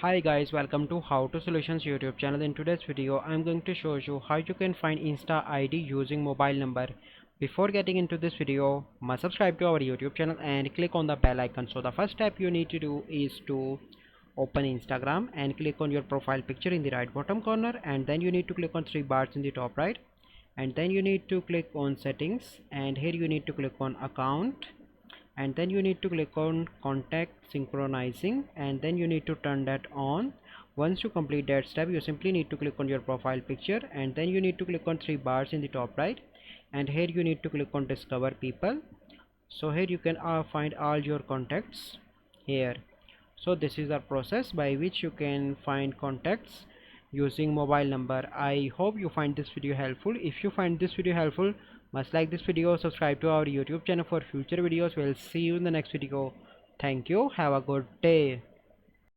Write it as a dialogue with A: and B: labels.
A: Hi guys, welcome to How to Solutions YouTube channel. In today's video I'm going to show you how you can find Insta ID using mobile number. Before getting into this video, must subscribe to our YouTube channel and click on the bell icon. So the first step you need to do is to open Instagram and click on your profile picture in the right bottom corner, and then you need to click on three bars in the top right, and then you need to click on settings, and here you need to click on account, and then you need to click on contact synchronizing, and then you need to turn that on. Once you complete that step, you simply need to click on your profile picture, and then you need to click on three bars in the top right, and here you need to click on discover people. So here you can find all your contacts here. So this is the process by which you can find contacts using mobile number. I hope you find this video helpful. If you find this video helpful, must like this video, subscribe to our YouTube channel for future videos. We'll see you in the next video. Thank you, have a good day.